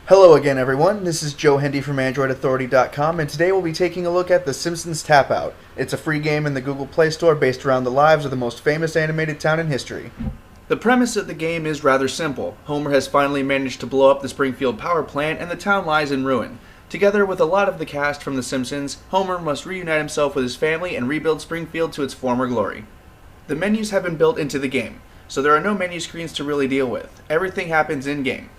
Hello again, everyone. This is Joe Hendy from AndroidAuthority.com, and today we'll be taking a look at The Simpsons Tap Out. It's a free game in the Google Play Store based around the lives of the most famous animated town in history. The premise of the game is rather simple. Homer has finally managed to blow up the Springfield power plant, and the town lies in ruin. Together with a lot of the cast from The Simpsons, Homer must reunite himself with his family and rebuild Springfield to its former glory. The menus have been built into the game, so there are no menu screens to really deal with. Everything happens in-game.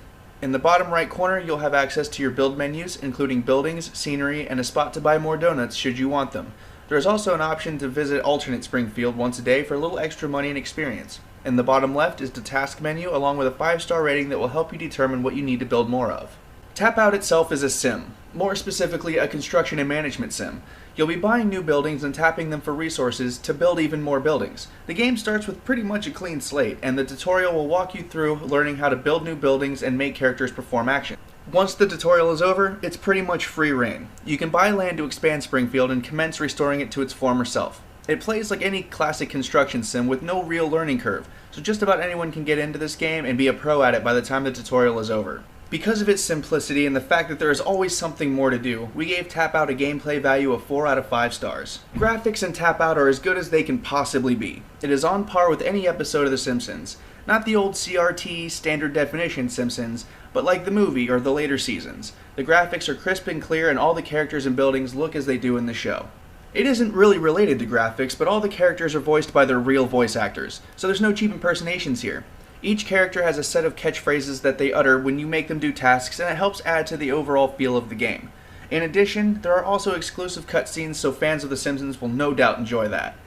In the bottom right corner, you'll have access to your build menus, including buildings, scenery, and a spot to buy more donuts should you want them. There is also an option to visit alternate Springfield once a day for a little extra money and experience. In the bottom left is the task menu, along with a 5-star rating that will help you determine what you need to build more of. Tap Out itself is a sim, more specifically a construction and management sim. You'll be buying new buildings and tapping them for resources to build even more buildings. The game starts with pretty much a clean slate, and the tutorial will walk you through learning how to build new buildings and make characters perform action. Once the tutorial is over, it's pretty much free reign. You can buy land to expand Springfield and commence restoring it to its former self. It plays like any classic construction sim with no real learning curve, so just about anyone can get into this game and be a pro at it by the time the tutorial is over. Because of its simplicity and the fact that there is always something more to do, we gave Tap Out a gameplay value of 4 out of 5 stars. Graphics in Tap Out are as good as they can possibly be. It is on par with any episode of The Simpsons. Not the old CRT, standard definition Simpsons, but like the movie or the later seasons. The graphics are crisp and clear, and all the characters and buildings look as they do in the show. It isn't really related to graphics, but all the characters are voiced by their real voice actors, so there's no cheap impersonations here. Each character has a set of catchphrases that they utter when you make them do tasks, and it helps add to the overall feel of the game. In addition, there are also exclusive cutscenes, so fans of The Simpsons will no doubt enjoy that.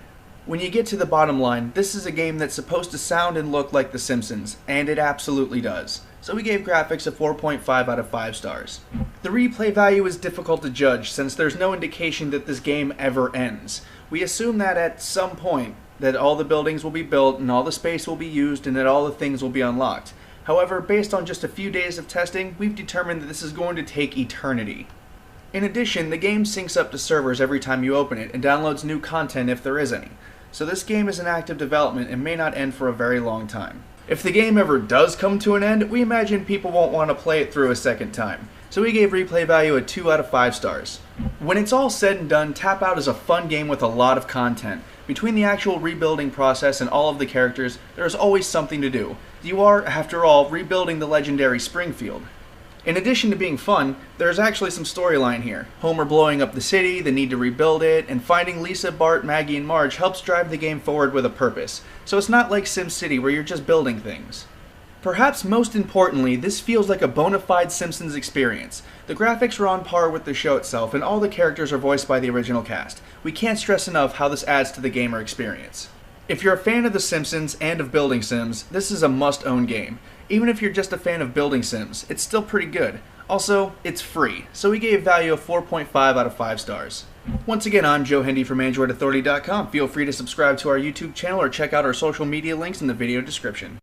When you get to the bottom line, this is a game that's supposed to sound and look like The Simpsons, and it absolutely does. So we gave graphics a 4.5 out of 5 stars. The replay value is difficult to judge since there's no indication that this game ever ends. We assume that at some point, that all the buildings will be built and all the space will be used and that all the things will be unlocked. However, based on just a few days of testing, we've determined that this is going to take eternity. In addition, the game syncs up to servers every time you open it and downloads new content if there is any. So this game is in active development and may not end for a very long time. If the game ever does come to an end, we imagine people won't want to play it through a second time. So we gave replay value a 2 out of 5 stars. When it's all said and done, Tap Out is a fun game with a lot of content. Between the actual rebuilding process and all of the characters, there is always something to do. You are, after all, rebuilding the legendary Springfield. In addition to being fun, there is actually some storyline here. Homer blowing up the city, the need to rebuild it, and finding Lisa, Bart, Maggie, and Marge helps drive the game forward with a purpose. So it's not like SimCity where you're just building things. Perhaps most importantly, this feels like a bona fide Simpsons experience. The graphics are on par with the show itself, and all the characters are voiced by the original cast. We can't stress enough how this adds to the gamer experience. If you're a fan of The Simpsons and of building sims, this is a must-own game. Even if you're just a fan of building sims, it's still pretty good. Also, it's free, so we gave value a 4.5 out of 5 stars. Once again, I'm Joe Hendy from AndroidAuthority.com. Feel free to subscribe to our YouTube channel or check out our social media links in the video description.